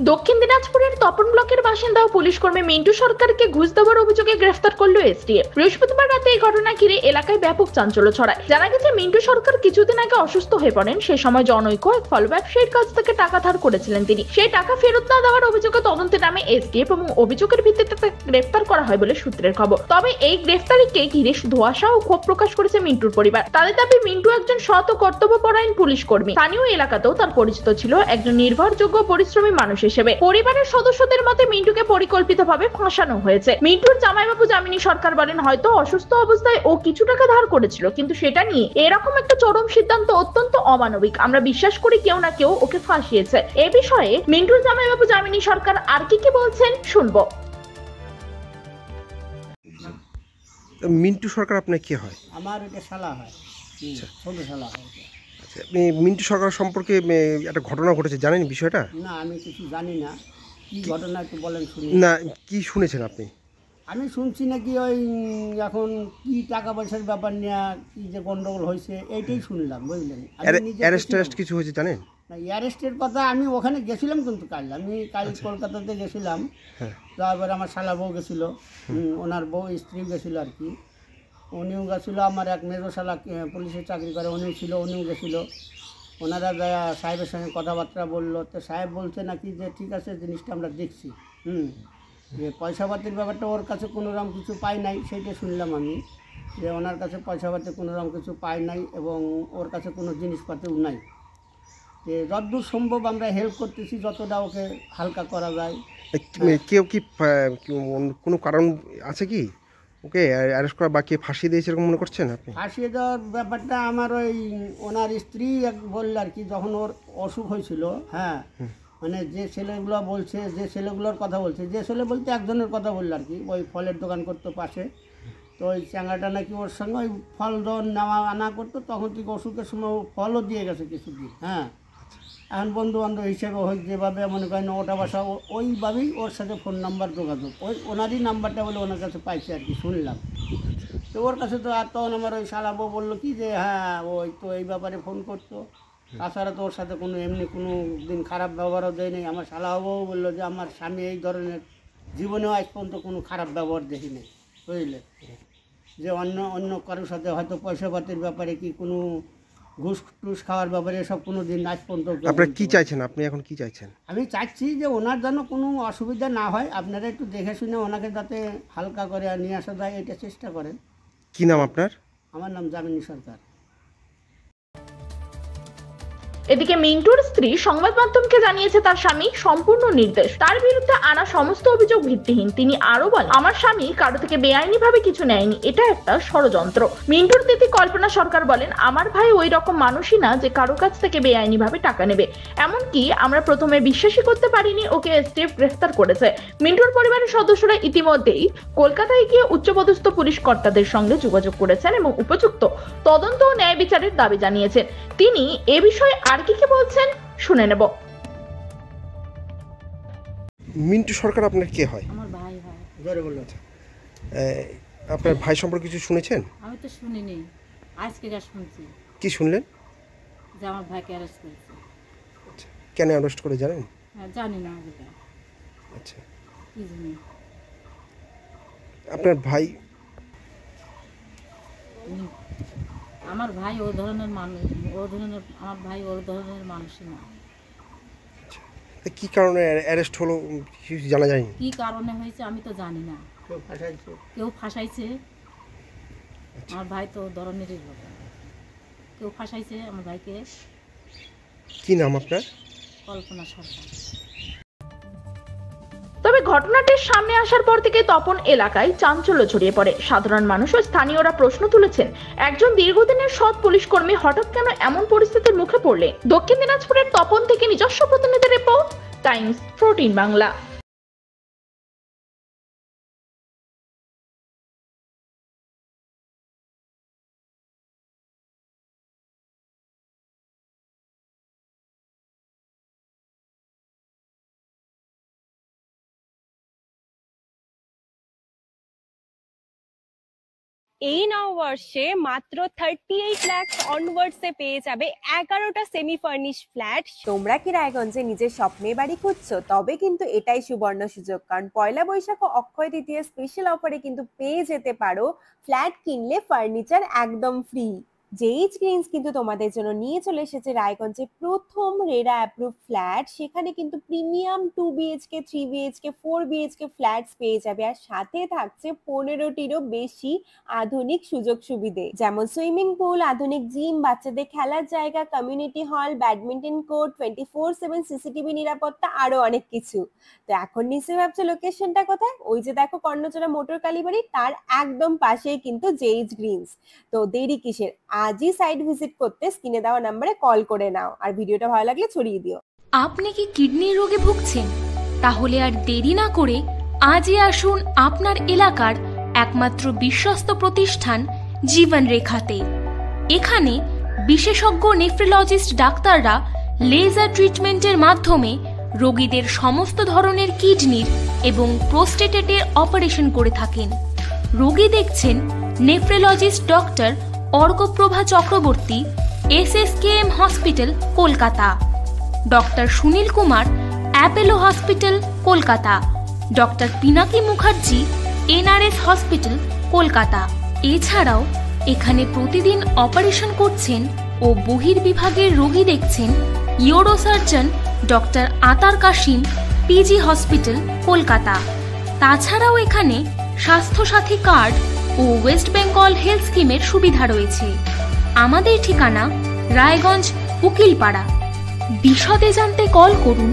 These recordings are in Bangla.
দক্ষিণ দিনাজপুরের তপন ব্লকের বাসিন্দা ও পুলিশ কর্মী মিন্টু সরকারকে ঘুষ দেওয়ার অভিযোগে গ্রেফতার করল এসটিএফ। বৃহস্পতিবার রাতে এই ঘটনা ঘিরে এলাকায় ব্যাপক চাঞ্চল্য ছড়ায়। জানা গেছে, মিন্টু সরকার কিছুদিন আগে অসুস্থ হয়ে পড়েন। সেই সময় জনৈক এক ফল ব্যবসায়ীর কাছ থেকে টাকা ধার করেছিলেন তিনি। সেই টাকা ফেরত না দেওয়ার অভিযোগে তদন্তে নামে এসটিএফ এবং অভিযোগের ভিত্তিতে তাকে গ্রেফতার করা হয় বলে সূত্রের খবর। তবে এই গ্রেফতারিকে ঘিরে ধোঁয়াশা ও ক্ষোভ প্রকাশ করেছে মিন্টুর পরিবার। তাদের দাবি, মিন্টু একজন সৎ ও কর্তব্যপরায়ণ পুলিশ কর্মী। স্থানীয় এলাকাতেও তার পরিচিত ছিল একজন নির্ভরযোগ্য পরিশ্রমী মানুষ হিসেবে। পরিবারের সদস্যদের মতে মিন্টুকে পরিকল্পিতভাবে ফাঁসানো হয়েছে। মিন্টুর জামাইবাবু যামিনী সরকার বলেন, হয়তো অসুস্থ অবস্থায় ও কিছু টাকা ধার করেছিল, কিন্তু সেটা নিয়ে এরকম একটা চরম সিদ্ধান্ত অত্যন্ত অমানবিক। আমরা বিশ্বাস করি কেউ না কেউ ওকে ফাঁসিয়েছে। এ বিষয়ে মিন্টুর জামাইবাবু যামিনী সরকার আর কি বলছেন শুনবো। মিন্টু সরকার আপনার কি হয়? আমার এটা শালা হয়, ছোট শালা হয়। আচ্ছা, আপনি মিন্টু সরকার সম্পর্কে একটা ঘটনা ঘটেছে, জানেন বিষয়টা? না, আমি কিছু জানি না। কি ঘটনা একটু বলেন শুনি। না, কি শুনেছেন আপনি? আমি শুনছি নাকি ওই এখন কি টাকা পয়সার ব্যাপার নিয়ে কি যে গন্ডগোল হয়েছে এইটাই শুনলাম, বুঝলেন। অ্যারেস্ট কিছু হয়েছে জানেন? না, অ্যারেস্টের কথা আমি ওখানে গেছিলাম, কিন্তু কাল কলকাতাতে গেছিলাম। তারপরে আমার শালা বউ গেছিলো, ওনার বউ স্ত্রী গেছিলো আর কি। উনিও গেছিলো, আমার এক মেজো শালা পুলিশে চাকরি করে, উনিও ছিল, উনিও গেছিলো। ওনারা সাহেবের সঙ্গে কথাবার্তা বললো, তো সাহেব বলছে নাকি যে ঠিক আছে, জিনিসটা আমরা দেখছি। যে পয়সাপাতির ব্যাপারটা ওর কাছে কোনোরকম কিছু পাই নাই, সেইটা শুনলাম আমি, যে ওনার কাছে পয়সাপাতি কোনোরকম কিছু পাই নাই এবং ওর কাছে কোনো জিনিসপাতিও নাই। যে যতদূর সম্ভব আমরা হেল্প করতেছি, যতটা ওকে হালকা করা যায়। কেউ কি কোনো কারণ আছে কি ওকে অ্যারেস্ট করা বা কে ফাঁসিয়ে দিয়েছে এরকম মনে করছেন আপনি? ফাঁসিয়ে দেওয়ার ব্যাপারটা আমার ওই ওনার স্ত্রী বলল আর কি, যখন ওর অসুখ হয়েছিল। হ্যাঁ, মানে যে ছেলেগুলো বলছে, যে ছেলেগুলোর কথা বলছে, যে ছেলে বলতে একজনের কথা বললো আর কি, ওই ফলের দোকান করতো পাশে। তো ওই চ্যাংড়াটা নাকি ওর সঙ্গে ওই ফল যখন নেওয়া আনা করতো, তখন থেকে অসুখের সময় ফলও দিয়ে গেছে কিছুদিন। হ্যাঁ, এখন বন্ধু বান্ধব হিসেবে হোক, যেভাবে মনে করেন ওটা বাসা, ওইভাবেই ওর সাথে ফোন নাম্বার যোগাযোগ, ওই ওনারই নাম্বারটা বলে ওনার কাছে পাইছে আর কি, শুনলাম। তো ওর কাছে তো আর তখন আমার ওই শালাবো বললো কি যে হ্যাঁ, ওই তো এই ব্যাপারে ফোন করতো। তাছাড়া তো ওর সাথে কোনো এমনি কোনো দিন খারাপ ব্যবহারও দেয়নি। আমার শালাবাবুও বললো যে আমার স্বামী এই ধরনের জীবনেও আজ পর্যন্ত কোনো খারাপ ব্যবহার দেখি নেই, বুঝলে। যে অন্য অন্য কারোর সাথে হয়তো পয়সাপাতির ব্যাপারে কি কোনো ঘুষ টুস খাওয়ার ব্যাপারে এসব কোনো দিন আজ পর্যন্ত। আপনারা কি চাইছেন? আপনি এখন কি চাইছেন? আমি চাচ্ছি যে ওনার যেন কোনো অসুবিধা না হয়, আপনারা একটু দেখে শুনে ওনাকে যাতে হালকা করে নিয়ে আসা যায়, এটা চেষ্টা করেন। কি নাম আপনার? আমার নাম যামিনী সরকার। এদিকে মিন্টুর স্ত্রী সংবাদ মাধ্যমকে জানিয়েছে তার স্বামী সম্পূর্ণ নির্দোষ, তার বিরুদ্ধে আনা সমস্ত অভিযোগ ভিত্তিহীন। তিনি আরো বলেন, আমার স্বামী কারো থেকে বেআইনি ভাবে কিছু নেয়নি, এটা একটা ষড়যন্ত্র। মিন্টুর দিদি কল্পনা সরকার বলেন, আমার ভাই ওই রকম মানুষই না যে কারো কাছ থেকে বেআইনি ভাবে টাকা নেবে। এমনকি আমরা প্রথমে বিশ্বাসই করতে পারিনি ওকে এসটিএফ গ্রেফতার করেছে। মিন্টুর পরিবারের সদস্যরা ইতিমধ্যেই কলকাতায় গিয়ে উচ্চপদস্থ পুলিশ কর্তাদের সঙ্গে যোগাযোগ করেছেন এবং উপযুক্ত তদন্ত ও ন্যায় বিচারের দাবি জানিয়েছেন। তিনি এ বিষয়ে আর কি বলছেন শুনে নেব। মিন্টু সরকার আপনার কে হয়? আমার ভাই হয়। জোরে বললো। আপনার ভাই সম্পর্কে কিছু শুনেছেন? আমি তো শুনিনি, আজকে যা শুনছি। কি শুনলেন? যে আমার ভাইকে অ্যারেস্ট করেছে। আচ্ছা, কেন অ্যারেস্ট করে জানেন? হ্যাঁ, জানি না ওটা আচ্ছা, কি জানি। আপনার ভাই আমার ভাই ও ধরনের মানুষ, আমার ভাই ওর ধরনের মানুষই না। কি কারণে অ্যারেস্ট হলো কিছু জানা যায়নি? কি কারণে হয়েছে আমি তো জানি না। কেউ ফাঁসাইছে। আমার ভাই তো ধরনেরই লোক, কেউ ফাঁসাইছে আমার ভাইকে। কি নাম আপনার? কল্পনা সরকার। তবে ঘটনাটির সামনে আসার পর থেকে তপন এলাকায় চাঞ্চল্য ছড়িয়ে পড়ে। সাধারণ মানুষ ও স্থানীয়রা প্রশ্ন তুলেছেন, একজন দীর্ঘদিনের সৎ পুলিশ কর্মী হঠাৎ কেন এমন পরিস্থিতির মুখে পড়লেন। দক্ষিণ দিনাজপুরের তপন থেকে নিজস্ব প্রতিনিধি রিপোর্ট, টাইমস 14 বাংলা। এই নববর্ষে মাত্র 38 লাখ অনওয়ার্ডসে পেয়ে যাবে 11টা সেমি ফার্নিশ ফ্ল্যাট। তোমরা কি রায়গঞ্জে নিজের স্বপ্নের বাড়ি খুঁজছো? তবে কিন্তু এটাই সুবর্ণ সুযোগ, কারণ পয়লা বৈশাখ ও অক্ষয় তৃতীয় স্পেশাল অফারে কিন্তু পেয়ে যেতে পারো ফ্ল্যাট কিনলে ফার্নিচার একদম ফ্রি। জেইচ গ্রিনস কিন্তু তোমাদের জন্য নিয়ে চলে এসেছে রায়গঞ্জে প্রথম রেরা অ্যাপ্রুভ ফ্ল্যাট। সেখানে কিন্তু premium 2 BHK 3 BHK 4 BHK flats পেয়ে যাবে, আর সাথে থাকছে 15টিরও বেশি আধুনিক সুযোগ সুবিধে, যেমন সুইমিং পুল, আধুনিক জিম, বাচ্চাদের খেলার জায়গা, community hall, badminton court, 24/7 CCTV নিরাপত্তা, আরো অনেক কিছু। তো এখন নিশ্চয়ই ভাবছো লোকেশনটা কোথায়? ওই যে দেখো কর্ণচড়া মোটর কালীবাড়ি, তার একদম পাশেই কিন্তু জেইচ গ্রিনস। তো দেরি কিসের, আজই সাইট ভিজিট করতে স্ক্রিনে দেওয়া নম্বরে কল করে নাও, আর ভিডিওটা ভালো লাগলে ছড়িয়ে দিও। আপনি কি কিডনি রোগে ভুগছেন? তাহলে আর দেরি না করে আজই আসুন আপনার এলাকার একমাত্র বিশ্বস্ত প্রতিষ্ঠান জীবন রেখাতে। এখানে বিশেষজ্ঞ নেফ্রোলজিস্ট ডাক্তাররা লেজার ট্রিটমেন্টের মাধ্যমে রোগীদের সমস্ত ধরনের কিডনির এবং প্রোস্টেটেটের অপারেশন করে থাকেন। রোগী দেখছেন nephrologist doctor Arkaprabha Chakraborty, SSKM hospital, Kolkata. Doctor Sunil Kumar, Apollo hospital, Kolkata. Doctor Pinaki Mukherjee, NRS hospital, Kolkata. এছাড়াও এখানে প্রতিদিন অপারেশন করছেন ও বহির্বিভাগের রোগী দেখছেন ইউরোসার্জন ডক্টর আতার কাশিম, PG হসপিটাল, কলকাতা। তাছাড়াও এখানে স্বাস্থ্যসাথী কার্ড ও ওয়েস্ট বেঙ্গল হেলথ স্কিমের সুবিধা রয়েছে। আমাদের ঠিকানা রায়গঞ্জ, উকিলপাড়া। বিশদে জানতে কল করুন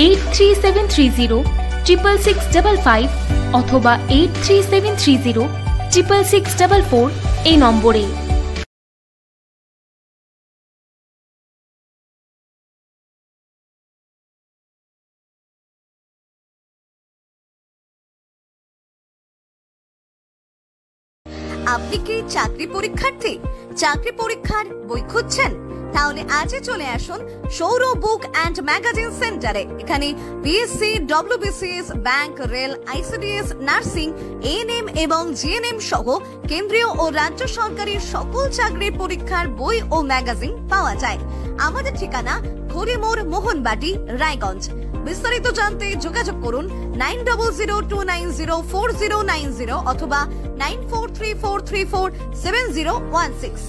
8373066655 অথবা 8373066644 এই নম্বরে। আপনি কি চাকরি পরীক্ষার্থী? চাকরি পরীক্ষার বই খুঁজছেন? তাহলে আজই চলে আসুন সৌর বুক অ্যান্ড ম্যাগাজিন সেন্টারে। এখানে BSc, WBCS, bank, rail, ICDS, nursing, ANM এবং GNM সহ কেন্দ্রীয় ও রাজ্য সরকারের সকল চাকরির পরীক্ষার বই ও ম্যাগাজিন পাওয়া যায়। আমাদের ঠিকানা ঘড়িমোড়, মোহনবাটি, রায়গঞ্জ। বিস্তারিত জানতে যোগাযোগ করুন 9002904090 অথবা 9434347016।